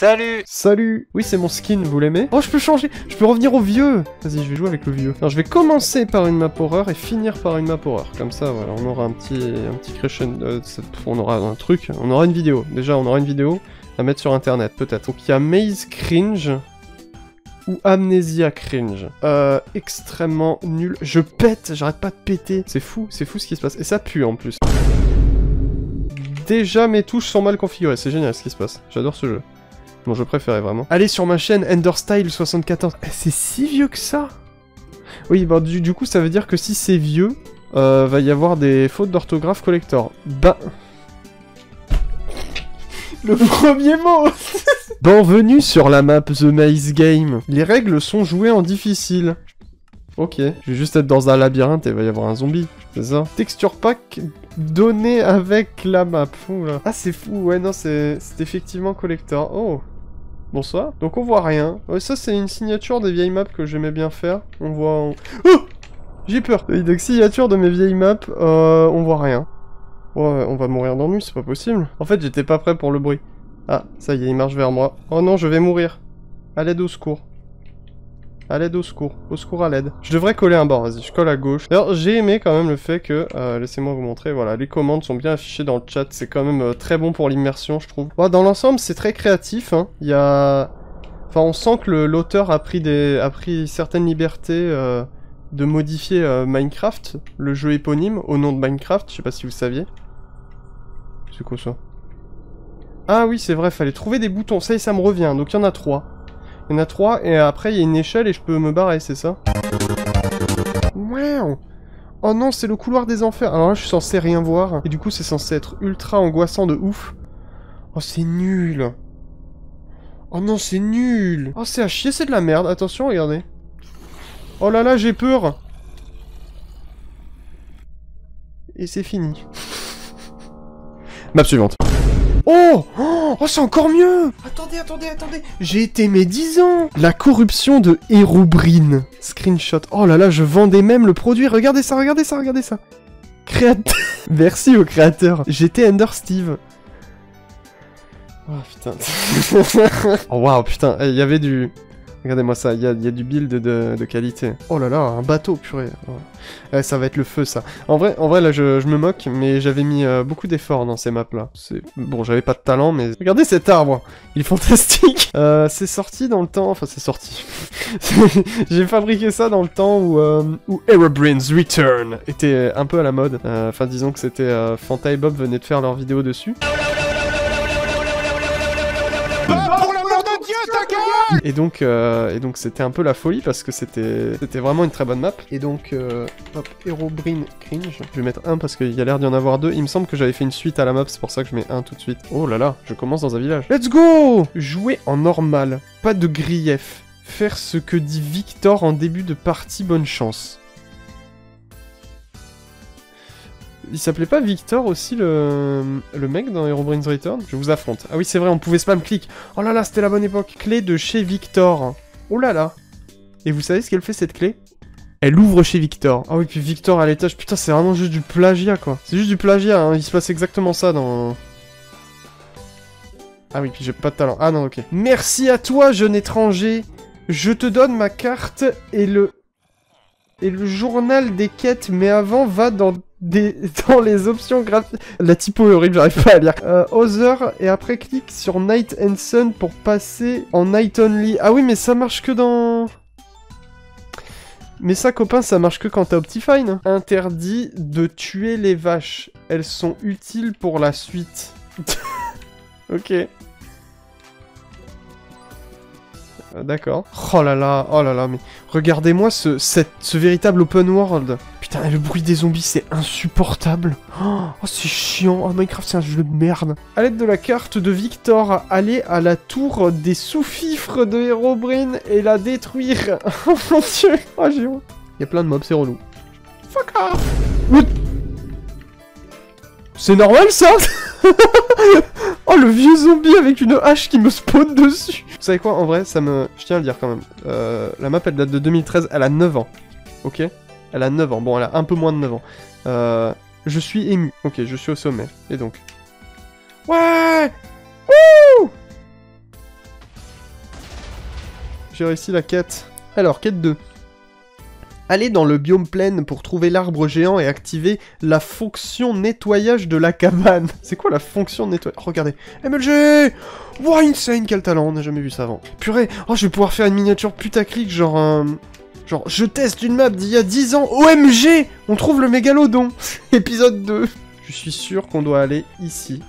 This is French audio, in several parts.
Salut! Salut! Oui, c'est mon skin, vous l'aimez? Oh, je peux changer! Je peux revenir au vieux! Vas-y, je vais jouer avec le vieux. Alors, je vais commencer par une map horreur et finir par une map horreur. Comme ça, voilà, on aura un petit crescendo... on aura un truc, on aura une vidéo. Déjà, on aura une vidéo à mettre sur internet, peut-être. Donc, il y a Maze Cringe ou Amnesia Cringe. Extrêmement nul. Je pète, j'arrête pas de péter. C'est fou ce qui se passe. Et ça pue, en plus. Déjà, mes touches sont mal configurées. C'est génial ce qui se passe. J'adore ce jeu. Mon jeu préféré, vraiment. Allez sur ma chaîne Enderstyle74. C'est si vieux que ça? Oui, bah du coup, ça veut dire que si c'est vieux, va y avoir des fautes d'orthographe collector. Bah... Le premier mot. Bienvenue sur la map The Maze Game. Les règles sont jouées en difficile. Ok, je vais juste être dans un labyrinthe et il va y avoir un zombie, c'est ça? Texture pack donné avec la map. Oula. Ah, c'est fou, ouais, non, c'est effectivement collector. Oh, bonsoir. Donc on voit rien. Ouais, ça, c'est une signature des vieilles maps que j'aimais bien faire. On voit... Oh, j'ai peur. Oui, donc signature de mes vieilles maps, on voit rien. Ouais, on va mourir d'ennui, c'est pas possible. En fait, j'étais pas prêt pour le bruit. Ah, ça y est, il marche vers moi. Oh non, je vais mourir. À l'aide, au secours. À l'aide, au secours. Au secours, à l'aide. Je devrais coller un bord, vas-y, je colle à gauche. D'ailleurs, j'ai aimé quand même le fait que... laissez-moi vous montrer, voilà, les commandes sont bien affichées dans le chat. C'est quand même très bon pour l'immersion, je trouve. Ouais, dans l'ensemble, c'est très créatif, hein. Il y a... Enfin, on sent que l'auteur a pris certaines libertés de modifier Minecraft, le jeu éponyme, au nom de Minecraft. Je sais pas si vous saviez. C'est quoi ça? Ah oui, c'est vrai, fallait trouver des boutons. Ça y est, ça me revient. Donc il y en a 3. Il y en a 3, et après, il y a une échelle et je peux me barrer, c'est ça? Wow. Oh non, c'est le couloir des enfers. Alors là, je suis censé rien voir. Et du coup, c'est censé être ultra angoissant de ouf. Oh, c'est nul. Oh non, c'est nul. Oh, c'est à chier, c'est de la merde. Attention, regardez. Oh là là, j'ai peur. Et c'est fini. Map suivante. Oh, oh, c'est encore mieux. Attendez. J'ai été médisant. La corruption de Herobrine. Screenshot. Oh là là, je vendais même le produit. Regardez ça. Créateur. Merci au créateur. J'étais Ender Steve. Oh putain. Oh waouh, putain. Il y avait du... Regardez-moi ça, il y a du build de qualité. Oh là là, un bateau, purée. Ouais, ça va être le feu, ça. En vrai là, je me moque, mais j'avais mis beaucoup d'efforts dans ces maps-là. Bon, j'avais pas de talent, mais... Regardez cet arbre, il est fantastique. C'est sorti dans le temps... Enfin, c'est sorti. J'ai fabriqué ça dans le temps où Herobrine's Return était un peu à la mode. Enfin, disons que c'était... Fanta et Bob venaient de faire leur vidéo dessus. Et donc c'était un peu la folie parce que c'était vraiment une très bonne map. Et donc, hop, Herobrine Cringe. Je vais mettre 1 parce qu'il y a l'air d'y en avoir 2. Il me semble que j'avais fait une suite à la map, c'est pour ça que je mets 1 tout de suite. Oh là là, je commence dans un village. Let's go! Jouer en normal, pas de grief. Faire ce que dit Victor en début de partie, bonne chance. Il s'appelait pas Victor aussi le mec dans Herobrine's Return? Je vous affronte. Ah oui, c'est vrai, on pouvait spam click. Oh là là, c'était la bonne époque. Clé de chez Victor. Oh là là. Et vous savez ce qu'elle fait, cette clé? Elle ouvre chez Victor. Ah oui, puis Victor à l'étage. Putain, c'est vraiment juste du plagiat, quoi. C'est juste du plagiat, hein. Il se passe exactement ça dans... Ah oui, puis j'ai pas de talent. Ah non, ok. Merci à toi, jeune étranger. Je te donne ma carte et le journal des quêtes, mais avant, va dans les options graphiques. La typo est horrible, j'arrive pas à lire. Other, et après clique sur Night and Sun pour passer en Night Only. Ah oui, mais ça marche que dans... Mais ça, copain, ça marche que quand t'as Optifine. Interdit de tuer les vaches. Elles sont utiles pour la suite. Ok. D'accord. Oh là là, mais regardez-moi ce véritable open world. Putain, le bruit des zombies, c'est insupportable. Oh, c'est chiant. Oh, Minecraft, c'est un jeu de merde. À l'aide de la carte de Victor, allez à la tour des sous-fifres de Herobrine et la détruire. Oh mon dieu. Oh, j'ai honte. Il y a plein de mobs, c'est relou. Fuck off. C'est normal, ça? Oh, le vieux zombie avec une hache qui me spawn dessus. Vous savez quoi, en vrai, ça me... Je tiens à le dire quand même. La map, elle date de 2013, elle a 9 ans. Ok? Elle a 9 ans. Bon, elle a un peu moins de 9 ans. Je suis ému. Ok, je suis au sommet. Et donc... Ouais! Wouh! j'ai réussi la quête. Alors, quête 2. Allez dans le biome plaine pour trouver l'arbre géant et activer la fonction nettoyage de la cabane. C'est quoi la fonction nettoyage? Regardez. MLG! Wow, insane, quel talent, on n'a jamais vu ça avant. Purée, oh, je vais pouvoir faire une miniature putaclic, genre genre, je teste une map d'il y a 10 ans. OMG! On trouve le mégalodon. Épisode 2. Je suis sûr qu'on doit aller ici.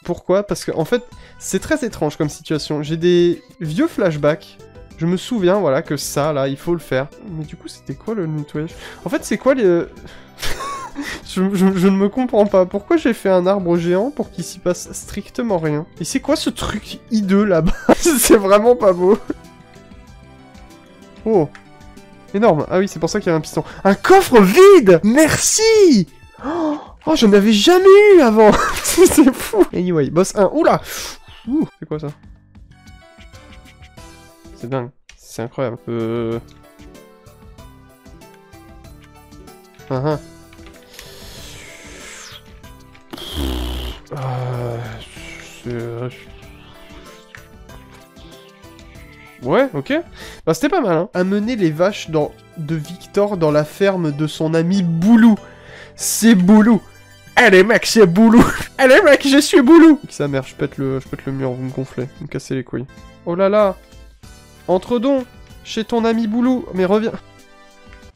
Pourquoi? Parce que, en fait, c'est très étrange comme situation. J'ai des vieux flashbacks. Je me souviens, voilà, que ça, là, il faut le faire. Mais du coup, c'était quoi le nettoyage? En fait, c'est quoi les... je ne me comprends pas. Pourquoi j'ai fait un arbre géant pour qu'il s'y passe strictement rien? Et c'est quoi ce truc hideux, là-bas? C'est vraiment pas beau. Oh. Énorme. Ah oui, c'est pour ça qu'il y a un piston. Un coffre vide! Merci! Oh, je n'avais jamais eu avant. C'est fou. Anyway, boss 1. Oula! Ouh, c'est quoi ça? C'est dingue. C'est incroyable. Ouais, ok. Bah, c'était pas mal, hein. Amener les vaches de Victor dans la ferme de son ami Boulou. C'est Boulou. Allez, mec, c'est Boulou. Allez, mec, je suis Boulou. Sa mère, je pète le mur, vous me gonflez. Vous me cassez les couilles. Oh là là. Entre donc chez ton ami Boulou. Mais reviens.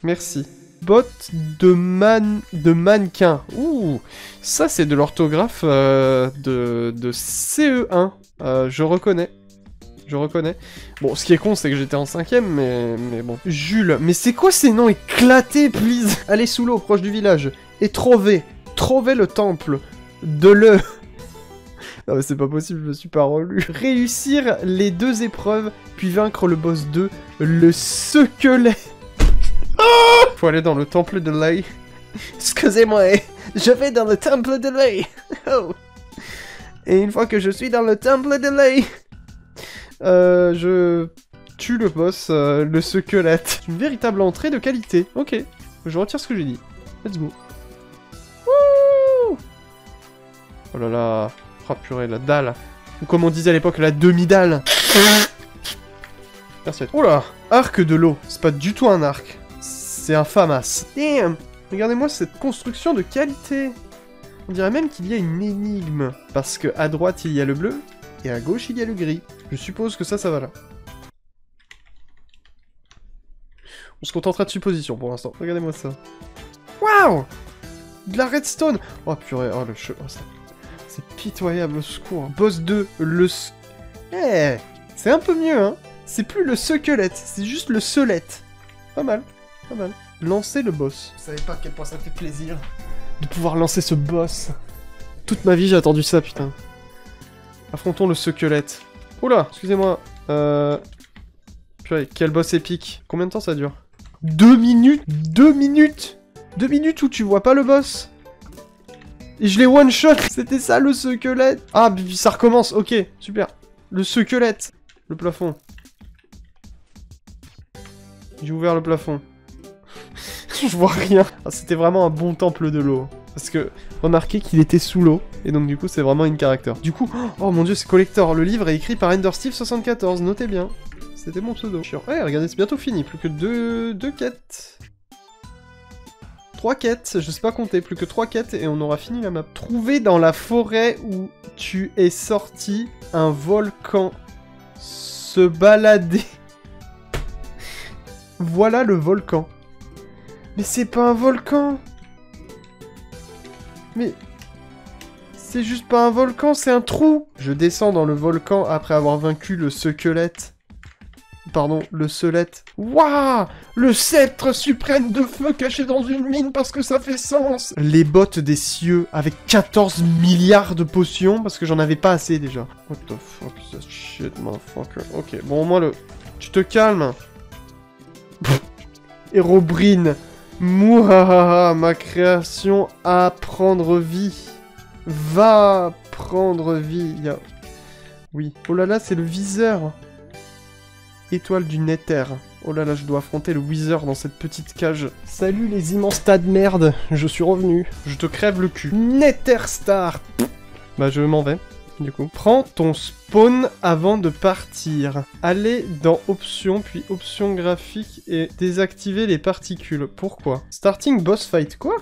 Merci. Botte de mannequin. Ouh. Ça, c'est de l'orthographe de CE1. Je reconnais. Je reconnais. Bon, ce qui est con, c'est que j'étais en 5ème, mais bon. Jules. Mais c'est quoi ces noms éclatés, please? Allez sous l'eau, proche du village. Et trouver le temple de le... Non mais c'est pas possible, je me suis pas relu. Réussir les 2 épreuves, puis vaincre le boss 2, le squelette. Oh, faut aller dans le temple de l'œil. Excusez-moi, je vais dans le temple de l'œil. Oh. Et une fois que je suis dans le temple de l'œil, je tue le boss, le squelette. Une véritable entrée de qualité. Ok, je retire ce que j'ai dit. Let's go. Wouh! Oh là là. Oh purée, la dalle. Ou comme on disait à l'époque, la demi-dalle. Merci. Oh là, arc de l'eau. C'est pas du tout un arc. C'est un FAMAS. Damn. Regardez-moi cette construction de qualité. On dirait même qu'il y a une énigme. Parce que à droite, il y a le bleu, et à gauche, il y a le gris. Je suppose que ça va là. On se contentera de suppositions pour l'instant. Regardez-moi ça. Waouh! De la redstone. Oh purée, oh le cheveu. Oh, ça... C'est pitoyable, au secours. Boss 2, le... Eh, c'est un peu mieux, hein. C'est plus le squelette, c'est juste le squelette. Pas mal, pas mal. Lancer le boss. Vous savez pas à quel point ça fait plaisir de pouvoir lancer ce boss. Toute ma vie, j'ai attendu ça, putain. Affrontons le squelette. Oula, excusez-moi. Purée, quel boss épique. Combien de temps ça dure? 2 minutes 2 minutes 2 minutes où tu vois pas le boss. Et je l'ai one-shot. C'était ça, le squelette. Ah, ça recommence. Ok, super. Le squelette. Le plafond. J'ai ouvert le plafond. Je vois rien. Ah, c'était vraiment un bon temple de l'eau. Parce que, remarquez qu'il était sous l'eau. Et donc, du coup, c'est vraiment une caractère. Du coup, oh mon dieu, c'est collector. Le livre est écrit par EnderSteve74. Notez bien. C'était mon pseudo. Chiant. Ouais, regardez, c'est bientôt fini. Plus que deux quêtes. 3 quêtes, je sais pas compter, plus que 3 quêtes et on aura fini la map. Trouver dans la forêt où tu es sorti un volcan. Se balader. Voilà le volcan. Mais c'est pas un volcan. Mais... c'est juste pas un volcan, c'est un trou. Je descends dans le volcan après avoir vaincu le squelette. Pardon, le squelette. Waouh! Le sceptre suprême de feu caché dans une mine parce que ça fait sens! Les bottes des cieux avec 14 milliards de potions parce que j'en avais pas assez déjà. What the fuck is that shit, motherfucker? Ok, bon, au moins le... Tu te calmes. Hérobrine. Mouhahaha, ma création à prendre vie. Va prendre vie. Oui. Oh là là, c'est le viseur. Étoile du Nether. Oh là là, je dois affronter le Wither dans cette petite cage. Salut les immenses tas de merde, je suis revenu. Je te crève le cul. Nether Star. Bah je m'en vais. du coup. Prends ton spawn avant de partir. Allez dans options, puis options graphiques et désactiver les particules. Pourquoi? Starting boss fight, quoi?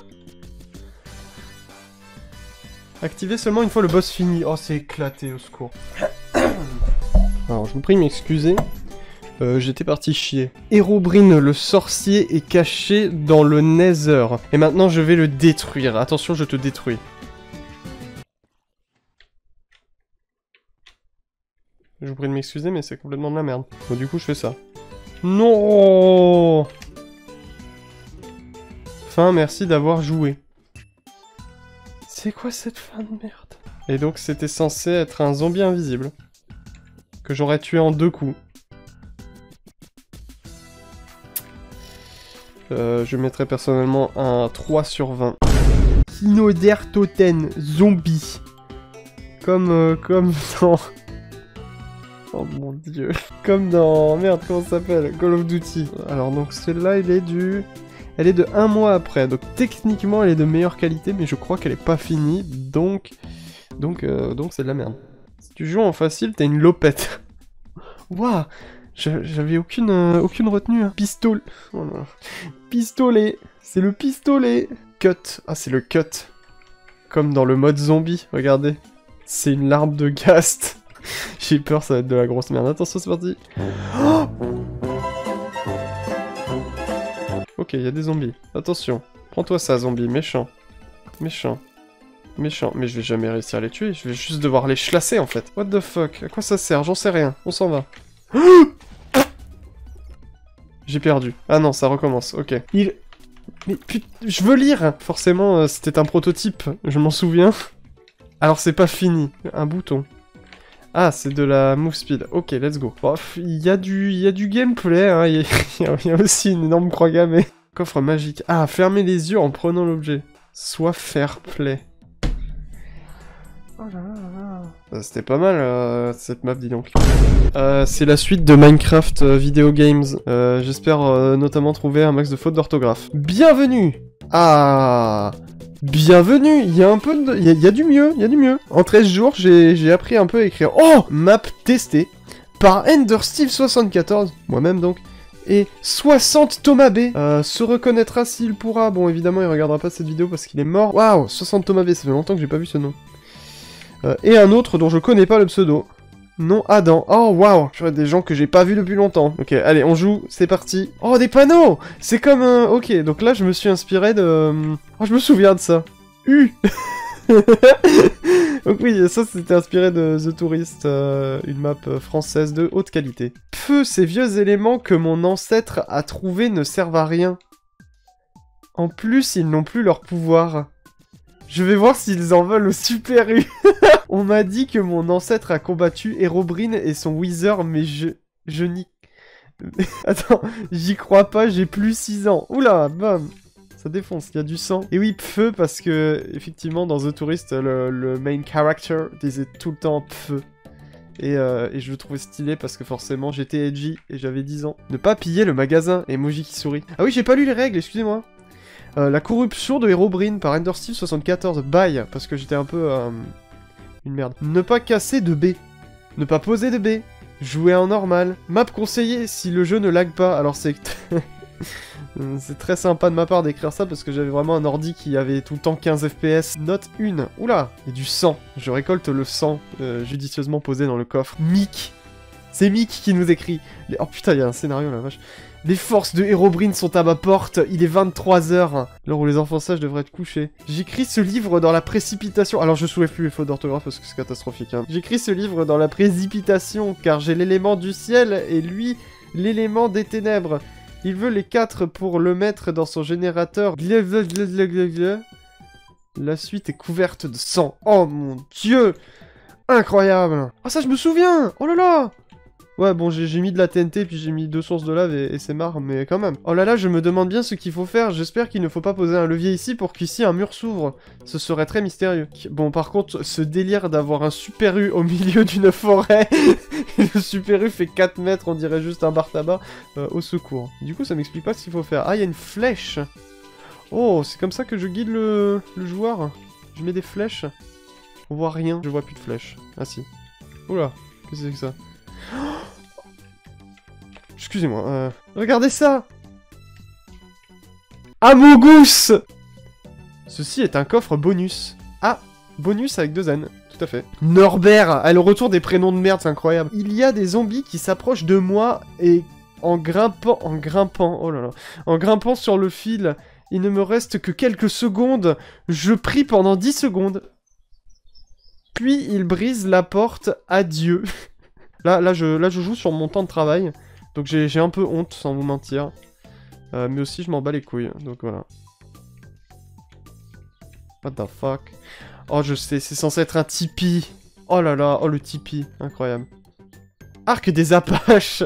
Activer seulement une fois le boss fini. Oh, c'est éclaté, au secours. Alors, je vous prie de m'excuser. J'étais parti chier. Herobrine, le sorcier, est caché dans le Nether. Et maintenant, je vais le détruire. Attention, je te détruis. Je vous prie de m'excuser, mais c'est complètement de la merde. Bon, du coup, je fais ça. Non. Fin, merci d'avoir joué. C'est quoi cette fin de merde? Et donc, c'était censé être un zombie invisible. Que j'aurais tué en 2 coups. Je mettrais personnellement un 3 sur 20. Kinoder Toten, zombie. Comme dans... Oh mon dieu. Comme dans... Merde, comment ça s'appelle? Call of Duty. Alors donc celle-là, elle est du... Elle est de 1 mois après. Donc techniquement, elle est de meilleure qualité, mais je crois qu'elle est pas finie. Donc c'est de la merde. Si tu joues en facile, t'as une lopette. Waouh. J'avais aucune retenue. Hein. Pistolet. Oh là. Pistolet. C'est le pistolet. Cut. Ah, c'est le cut. Comme dans le mode zombie. Regardez. C'est une larme de Ghast. J'ai peur, ça va être de la grosse merde. Attention, c'est parti. Oh, ok, il y a des zombies. Attention. Prends-toi ça, zombie. Méchant. Méchant. Méchant. Mais je vais jamais réussir à les tuer. Je vais juste devoir les chlasser, en fait. What the fuck? À quoi ça sert? J'en sais rien. On s'en va. J'ai perdu. Ah non, ça recommence. Ok. Mais putain, je veux lire. Forcément, c'était un prototype. Je m'en souviens. Alors, c'est pas fini. Un bouton. Ah, c'est de la move speed. Ok, let's go. Bon, il y a du gameplay, hein. Il y a aussi une énorme croix gammée. Coffre magique. Ah, fermer les yeux en prenant l'objet. Soit fair play. Oh là là là. C'était pas mal, cette map, dis donc. C'est la suite de Minecraft Video Games. J'espère notamment trouver un max de fautes d'orthographe. Bienvenue. Ah, bienvenue. Il y a un peu de... Il y a du mieux, il y a du mieux. En 13 jours, j'ai appris un peu à écrire. Oh, map testée par EnderSteve74, moi-même donc, et 60 Thomas B. Se reconnaîtra s'il pourra. Bon, évidemment, il regardera pas cette vidéo parce qu'il est mort. Waouh, 60 Thomas B, ça fait longtemps que j'ai pas vu ce nom. Et un autre dont je connais pas le pseudo. Non, Adam. Oh, waouh. J'aurais des gens que j'ai pas vus depuis longtemps. Ok, allez, on joue, c'est parti. Oh, des panneaux. C'est comme un... Ok, donc là, je me suis inspiré de... Oh, je me souviens de ça. Donc oui, ça, c'était inspiré de The Tourist, une map française de haute qualité. Peu, ces vieux éléments que mon ancêtre a trouvés ne servent à rien. En plus, ils n'ont plus leur pouvoir. Je vais voir s'ils en veulent au Super U. On m'a dit que mon ancêtre a combattu Herobrine et son Wither, mais je n'y... Attends, j'y crois pas, j'ai plus 6 ans. Oula, bam. Ça défonce, il y a du sang. Et oui, Pfeu, parce que, effectivement, dans The Tourist, le main character disait tout le temps Pfeu. Et je le trouvais stylé parce que forcément, j'étais edgy et j'avais 10 ans. Ne pas piller le magasin, emoji qui sourit. Ah oui, j'ai pas lu les règles, excusez-moi. La corruption de Herobrine par EnderSteve74, bye, parce que j'étais un peu une merde. Ne pas casser de B. Ne pas poser de B. Jouer en normal. Map conseillée si le jeu ne lag pas. Alors c'est... c'est très sympa de ma part d'écrire ça parce que j'avais vraiment un ordi qui avait tout le temps 15 FPS. Note 1. Oula, il y a du sang. Je récolte le sang judicieusement posé dans le coffre. Mick. C'est Mick qui nous écrit. Oh putain, il y a un scénario la vache. Les forces de Herobrine sont à ma porte, il est 23h, l'heure où les enfants sages devraient être couchés. J'écris ce livre dans la précipitation... Alors je soulève plus les fautes d'orthographe parce que c'est catastrophique. Hein. J'écris ce livre dans la précipitation, car j'ai l'élément du ciel et lui, l'élément des ténèbres. Il veut les 4 pour le mettre dans son générateur. La suite est couverte de sang. Oh mon dieu! Incroyable! Ah ça je me souviens! Oh là là! Ouais, bon, j'ai mis de la TNT, puis j'ai mis 2 sources de lave, et c'est marre, mais quand même. Oh là là, je me demande bien ce qu'il faut faire. J'espère qu'il ne faut pas poser un levier ici pour qu'ici un mur s'ouvre. Ce serait très mystérieux. Bon, par contre, ce délire d'avoir un Super U au milieu d'une forêt, et le Super U fait 4 mètres, on dirait juste un bar tabac, au secours. Du coup, ça m'explique pas ce qu'il faut faire. Ah, il y a une flèche. Oh, c'est comme ça que je guide le joueur. Je mets des flèches. On voit rien. Je vois plus de flèches. Ah si. Oula, qu'est-ce que c'est que ça? Excusez-moi. Regardez ça! Amogus! Ceci est un coffre bonus. Ah, bonus avec 2 N. Tout à fait. Norbert! Ah, le retour des prénoms de merde, c'est incroyable. Il y a des zombies qui s'approchent de moi et en grimpant, oh là là, en grimpant sur le fil, il ne me reste que quelques secondes. Je prie pendant 10 secondes. Puis il brise la porte. Adieu. Là, je joue sur mon temps de travail. Donc j'ai un peu honte, sans vous mentir. Mais aussi, je m'en bats les couilles. Donc voilà. What the fuck? Oh, je sais, c'est censé être un Tipeee. Oh là là, oh le Tipeee. Incroyable. Arc des Apaches.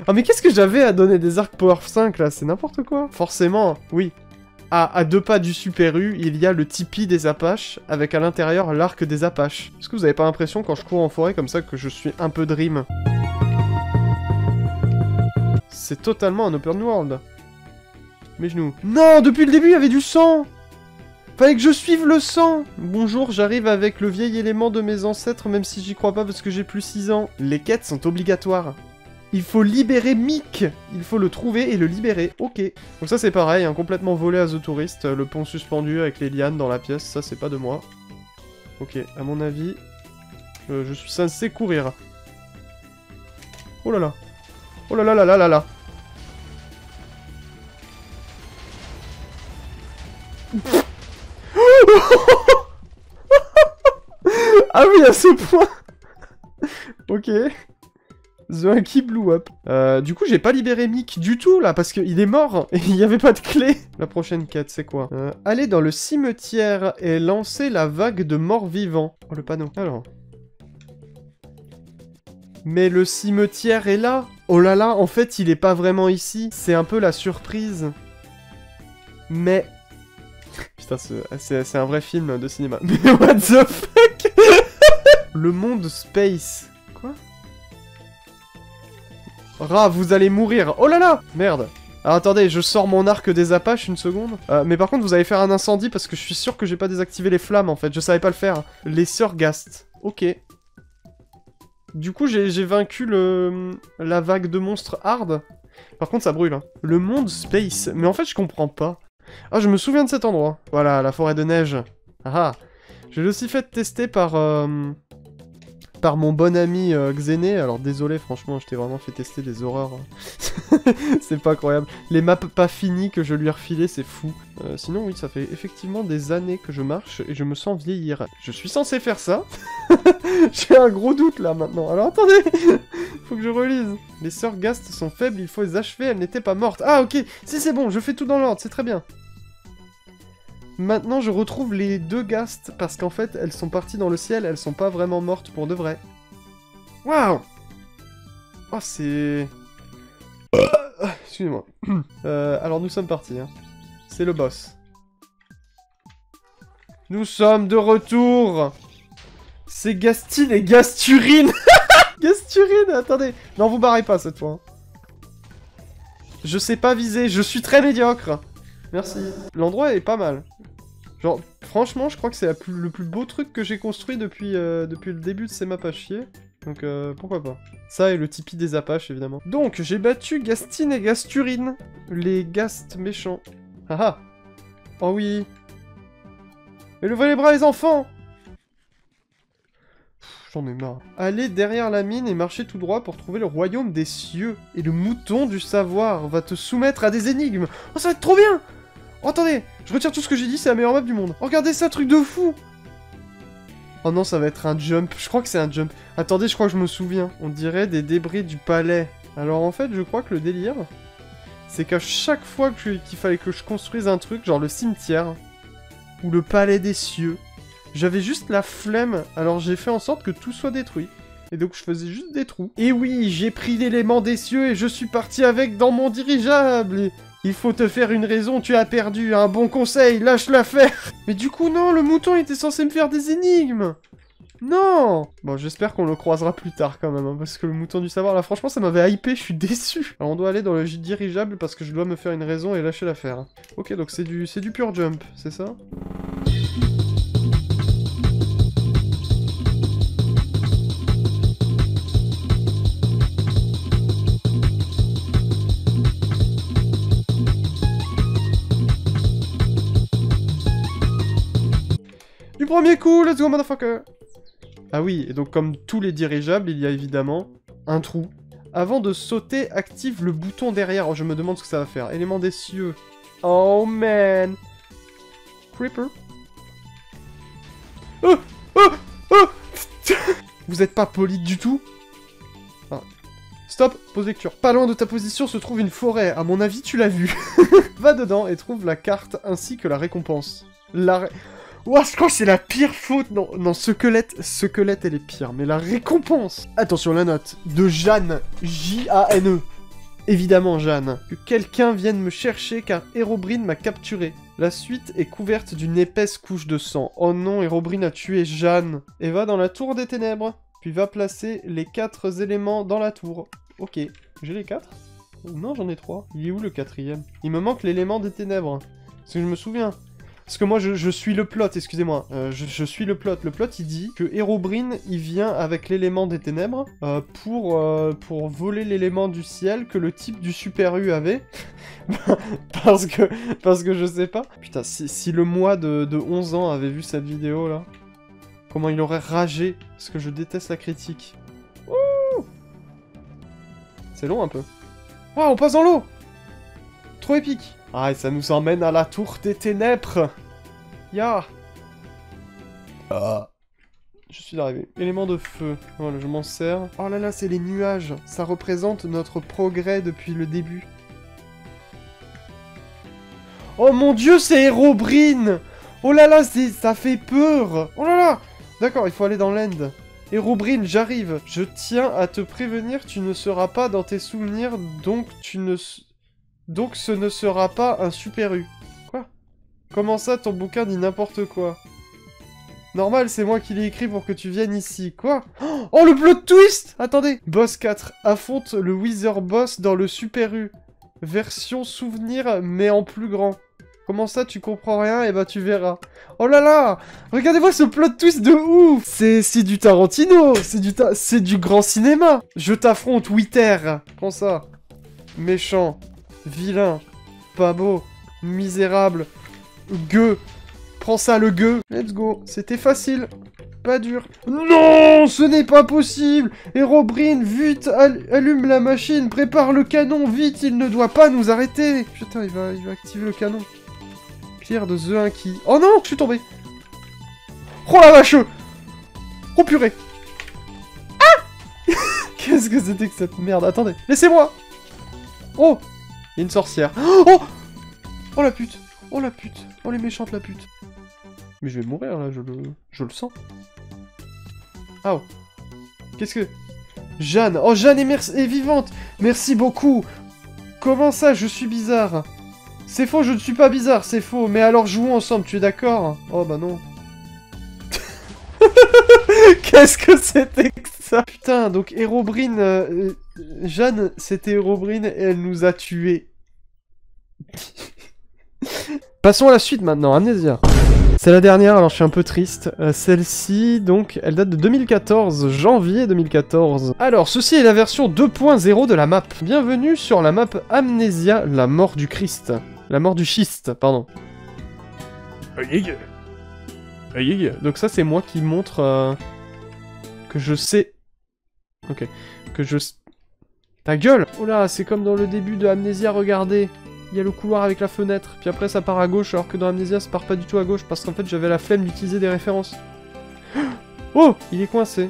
Oh mais qu'est-ce que j'avais à donner des arcs Power 5 là? C'est n'importe quoi. Forcément, oui. À 2 pas du Super U, il y a le Tipeee des Apaches, avec à l'intérieur l'arc des Apaches. Est-ce que vous avez pas l'impression quand je cours en forêt comme ça que je suis un peu Dream? C'est totalement un open world. Mes genoux. Non, depuis le début il y avait du sang. Fallait que je suive le sang. Bonjour, j'arrive avec le vieil élément de mes ancêtres, même si j'y crois pas parce que j'ai plus 6 ans. Les quêtes sont obligatoires. Il faut libérer Mick. Il faut le trouver et le libérer. Ok. Donc ça c'est pareil, hein, complètement volé à The Tourist. Le pont suspendu avec les lianes dans la pièce, ça c'est pas de moi. Ok, à mon avis, je suis censé courir. Oh là là. Oh là là là là là là. Ah oui, à ce point. Ok. The Hunky blew up. Du coup, j'ai pas libéré Mick du tout, là, parce qu'il est mort, et il n'y avait pas de clé. La prochaine quête, c'est quoi? Aller dans le cimetière et lancer la vague de morts vivants. Oh, le panneau. Alors. Mais le cimetière est là. Oh là là, en fait, il est pas vraiment ici. C'est un peu la surprise. Mais... Putain, c'est un vrai film de cinéma. Mais what the fuck? Le monde space. Quoi? Ra, vous allez mourir. Oh là là! Merde. Alors attendez, je sors mon arc des Apaches une seconde. Mais par contre, vous allez faire un incendie parce que je suis sûr que j'ai pas désactivé les flammes en fait. Je savais pas le faire. Les sœurs Gast. Ok. Du coup, j'ai vaincu la vague de monstres hard. Par contre, ça brûle. Hein. Le monde space. Mais en fait, je comprends pas. Ah, je me souviens de cet endroit. Voilà, la forêt de neige. Ah ah. Je l'ai aussi fait tester par mon bon ami Xené. Alors désolé, franchement, je t'ai vraiment fait tester des horreurs. C'est pas incroyable. Les maps pas finies que je lui ai refilées, c'est fou. Sinon, oui, ça fait effectivement des années que je marche et je me sens vieillir. Je suis censé faire ça. J'ai un gros doute là maintenant. Alors attendez. Faut que je relise. Les sœurs Gast sont faibles, il faut les achever, elles n'étaient pas mortes. Ah ok, si c'est bon, je fais tout dans l'ordre, c'est très bien. Maintenant je retrouve les 2 Gast, parce qu'en fait elles sont parties dans le ciel, elles sont pas vraiment mortes pour de vrai. Waouh. Oh c'est... Excusez-moi. Alors nous sommes partis, hein. C'est le boss. Nous sommes de retour. C'est Gastine et Gasturine. Gasturine, attendez. Non, vous barrez pas cette fois. Hein. Je sais pas viser, je suis très médiocre. Merci. L'endroit est pas mal. Genre, franchement, je crois que c'est le plus beau truc que j'ai construit depuis le début de ces maps à chier. Donc, pourquoi pas. Ça et le Tipeee des Apaches, évidemment. Donc, j'ai battu Gastine et Gasturine. Les Gast méchants. Haha. Oh oui. Mais levez les bras, les enfants. J'en ai marre. Allez derrière la mine et marchez tout droit pour trouver le royaume des cieux. Et le mouton du savoir va te soumettre à des énigmes. Oh, ça va être trop bien. Oh, attendez, je retire tout ce que j'ai dit, c'est la meilleure map du monde. Oh, regardez ça, truc de fou. Oh non, ça va être un jump. Je crois que c'est un jump. Attendez, je crois que je me souviens. On dirait des débris du palais. Alors en fait, je crois que le délire, c'est qu'à chaque fois qu'il fallait que je construise un truc, genre le cimetière, ou le palais des cieux, j'avais juste la flemme, alors j'ai fait en sorte que tout soit détruit. Et donc je faisais juste des trous. Et oui, j'ai pris l'élément des cieux et je suis parti avec dans mon dirigeable. Il faut te faire une raison, tu as perdu. Un bon conseil, lâche l'affaire. Mais du coup non, le mouton était censé me faire des énigmes. Non. Bon, j'espère qu'on le croisera plus tard quand même, hein, parce que le mouton du savoir, là franchement ça m'avait hypé, je suis déçu. Alors on doit aller dans le dirigeable parce que je dois me faire une raison et lâcher l'affaire. Ok, donc c'est du pure jump, c'est ça ? Premier coup, let's go, motherfucker. Ah oui, et donc comme tous les dirigeables, il y a évidemment un trou. Avant de sauter, active le bouton derrière. Oh, je me demande ce que ça va faire. Élément des cieux. Oh, man. Creeper. Oh, oh, oh. Vous êtes pas poli du tout. Ah. Stop, pause lecture. Pas loin de ta position se trouve une forêt. À mon avis, tu l'as vu. Va dedans et trouve la carte ainsi que la récompense. Ouah, je crois que c'est la pire faute. Non, non, squelette, elle est pire. Mais la récompense. Attention, la note. De Jeanne. J-A-N-E. Évidemment, Jeanne. Que quelqu'un vienne me chercher car Herobrine m'a capturé. La suite est couverte d'une épaisse couche de sang. Oh non, Herobrine a tué Jeanne. Et va dans la tour des ténèbres. Puis va placer les 4 éléments dans la tour. Ok. J'ai les 4 ? Non, j'en ai 3. Il est où le 4e ? Il me manque l'élément des ténèbres. Parce que je me souviens. Parce que moi, je suis le plot, excusez-moi. Je suis le plot. Le plot, il dit que Herobrine, il vient avec l'élément des ténèbres pour voler l'élément du ciel que le type du Super U avait. parce que je sais pas. Putain, si le moi de 11 ans avait vu cette vidéo, là, comment il aurait ragé. Parce que je déteste la critique. Ouh, c'est long, un peu. Ah, on passe dans l'eau. Trop épique. Ah, et ça nous emmène à la tour des ténèbres. Ya. Ah. Je suis arrivé. Élément de feu. Voilà, je m'en sers. Oh là là, c'est les nuages. Ça représente notre progrès depuis le début. Oh mon dieu, c'est Herobrine. Oh là là, ça fait peur. Oh là là. D'accord, il faut aller dans l'end. Herobrine, j'arrive. Je tiens à te prévenir, tu ne seras pas dans tes souvenirs, donc ce ne sera pas un Super U. Quoi? Comment ça, ton bouquin dit n'importe quoi? Normal, c'est moi qui l'ai écrit pour que tu viennes ici. Quoi? Oh, le plot twist! Attendez. Boss 4. Affronte le Wither Boss dans le Super U. Version souvenir, mais en plus grand. Comment ça, tu comprends rien? Eh ben, tu verras. Oh là là! Regardez-moi ce plot twist de ouf! C'est du Tarantino! C'est du grand cinéma! Je t'affronte, Wither! Prends ça. Méchant. Vilain, pas beau, misérable, gueux. Prends ça, le gueux. Let's go. C'était facile. Pas dur. Non, ce n'est pas possible. Herobrine, vite, allume la machine, prépare le canon, vite, il ne doit pas nous arrêter. Putain, il va activer le canon. Pierre de The Inky. Oh non, je suis tombé. Oh la vache. Oh purée. Ah. Qu'est-ce que c'était que cette merde? Attendez, laissez-moi. Oh. Il y a une sorcière. Oh. Oh la pute. Oh la pute. Oh les méchantes la pute. Mais je vais mourir là, je le sens. Ah oh. Qu'est-ce que... Jeanne. Oh Jeanne est vivante. Merci beaucoup. Comment ça, je suis bizarre? C'est faux, je ne suis pas bizarre, c'est faux. Mais alors jouons ensemble, tu es d'accord? Oh bah non. Qu'est-ce que c'était que ça? Putain, donc Herobrine... Jeanne, c'était Herobrine et elle nous a tués. Passons à la suite maintenant, Amnesia. C'est la dernière, alors je suis un peu triste. Celle-ci, donc, elle date de 2014, janvier 2014. Alors, ceci est la version 2.0 de la map. Bienvenue sur la map Amnesia, la mort du Christ. La mort du schiste, pardon. Donc ça, c'est moi qui montre que je sais... Ok. Que je... Ta gueule! Oh là, c'est comme dans le début de Amnesia, regardez. Il y a le couloir avec la fenêtre, puis après ça part à gauche, alors que dans Amnesia ça part pas du tout à gauche, parce qu'en fait j'avais la flemme d'utiliser des références. Oh! Il est coincé.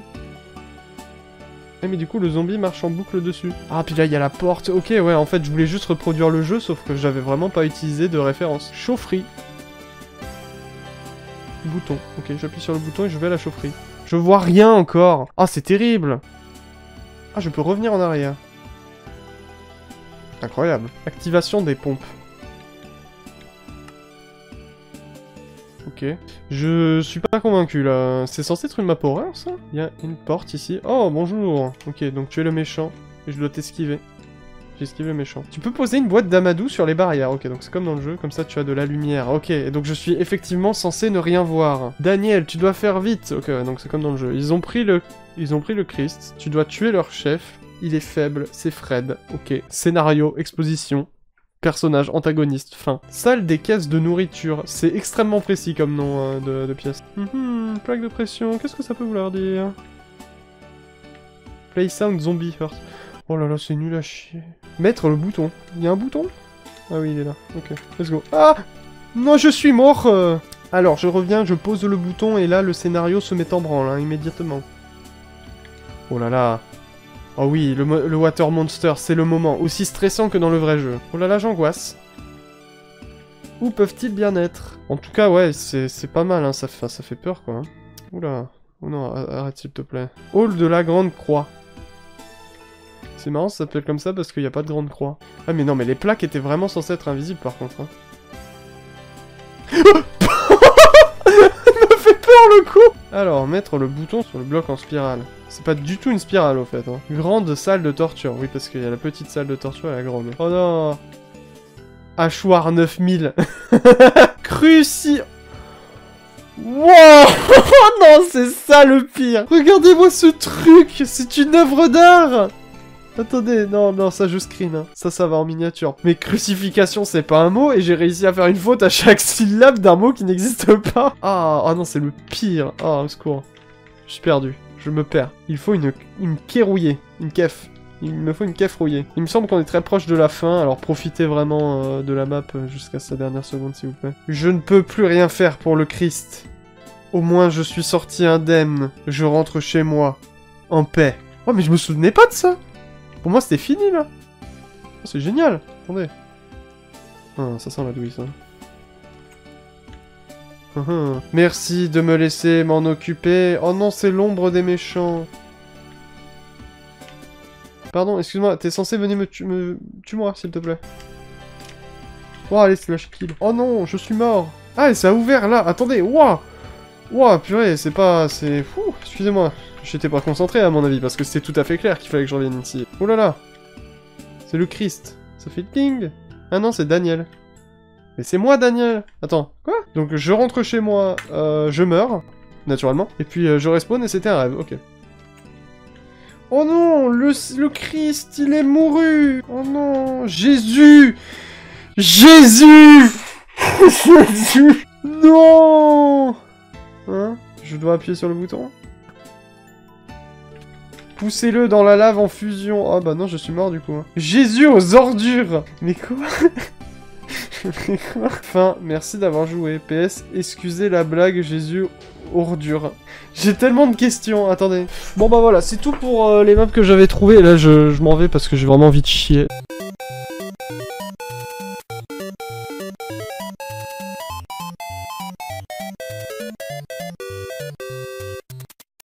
Eh mais du coup le zombie marche en boucle dessus. Ah puis là il y a la porte, ok ouais en fait je voulais juste reproduire le jeu, sauf que j'avais vraiment pas utilisé de référence. Chaufferie. Bouton, ok j'appuie sur le bouton et je vais à la chaufferie. Je vois rien encore. Ah c'est terrible. Ah je peux revenir en arrière. Incroyable. Activation des pompes. Ok. Je suis pas convaincu là. C'est censé être une map horreur ça? Il y a une porte ici. Oh bonjour. Ok donc tu es le méchant. Et je dois t'esquiver. J'esquive le méchant. Tu peux poser une boîte d'amadou sur les barrières. Ok donc c'est comme dans le jeu. Comme ça tu as de la lumière. Ok et donc je suis effectivement censé ne rien voir. Daniel tu dois faire vite. Ok donc c'est comme dans le jeu. Ils ont pris le Christ. Tu dois tuer leur chef. Il est faible, c'est Fred. Ok. Scénario, exposition. Personnage, antagoniste, fin. Salle des caisses de nourriture. C'est extrêmement précis comme nom de pièce. Plaque de pression, qu'est-ce que ça peut vouloir dire? Play sound zombie first. Oh là là, c'est nul à chier. Mettre le bouton. Il y a un bouton? Ah oui, il est là. Ok, let's go. Ah! Non, je suis mort Alors, je reviens, je pose le bouton, et là, le scénario se met en branle, hein, immédiatement. Oh là là. Oh oui, le Water Monster, c'est le moment. Aussi stressant que dans le vrai jeu. Oh là là, j'angoisse. Où peuvent-ils bien être? En tout cas, ouais, c'est pas mal, hein, ça fait peur, quoi. Hein. Oula. Oh non, arrête, s'il te plaît. Hall de la Grande Croix. C'est marrant, ça s'appelle comme ça parce qu'il n'y a pas de grande croix. Ah mais non, mais les plaques étaient vraiment censées être invisibles par contre. Hein. Il me fait peur le coup. Alors, mettre le bouton sur le bloc en spirale. C'est pas du tout une spirale au fait. Hein. Grande salle de torture. Oui, parce qu'il y a la petite salle de torture et la grande. Oh non. Hachoir 9000. Cruci... Wow. Oh non, c'est ça le pire. Regardez-moi ce truc. C'est une œuvre d'art. Attendez, non, ça je screen, hein. Ça va en miniature. Mais crucifixion, c'est pas un mot, et j'ai réussi à faire une faute à chaque syllabe d'un mot qui n'existe pas. Ah non, c'est le pire. Ah, au secours. Je suis perdu. Je me perds. Il faut une quai rouillée. Une kef. Il me faut une kef rouillée. Il me semble qu'on est très proche de la fin, alors profitez vraiment de la map jusqu'à sa dernière seconde, s'il vous plaît. Je ne peux plus rien faire pour le Christ. Au moins, je suis sorti indemne. Je rentre chez moi. En paix. Oh, mais je me souvenais pas de ça. Pour moi, c'était fini, là. C'est génial. Attendez. Ah, ça sent la douille, ça. Merci de me laisser m'en occuper. Oh non, c'est l'ombre des méchants. Pardon, excuse-moi, t'es censé venir tue-moi, s'il te plaît. Oh, allez, slash kill. Oh non, je suis mort. Ah, et ça a ouvert, là. Attendez, waouh. Waouh, purée, c'est pas... C'est... Fou, excusez-moi. J'étais pas concentré à mon avis, parce que c'était tout à fait clair qu'il fallait que je revienne ici. Oh là là. C'est le Christ. Ça fait ding. Ah non, c'est Daniel. Mais c'est moi, Daniel. Attends, quoi? Donc je rentre chez moi, je meurs, naturellement. Et puis je respawn et c'était un rêve, ok. Oh non, le Christ, il est mouru. Oh non, Jésus. Jésus. Jésus. Non. Hein? Je dois appuyer sur le bouton? Poussez-le dans la lave en fusion. Ah bah non, je suis mort du coup. Hein. Jésus aux ordures. Mais quoi? Mais quoi? Enfin, merci d'avoir joué. PS, excusez la blague, Jésus ordure. J'ai tellement de questions, attendez. Bon bah voilà, c'est tout pour les maps que j'avais trouvées. Et là, je m'en vais parce que j'ai vraiment envie de chier.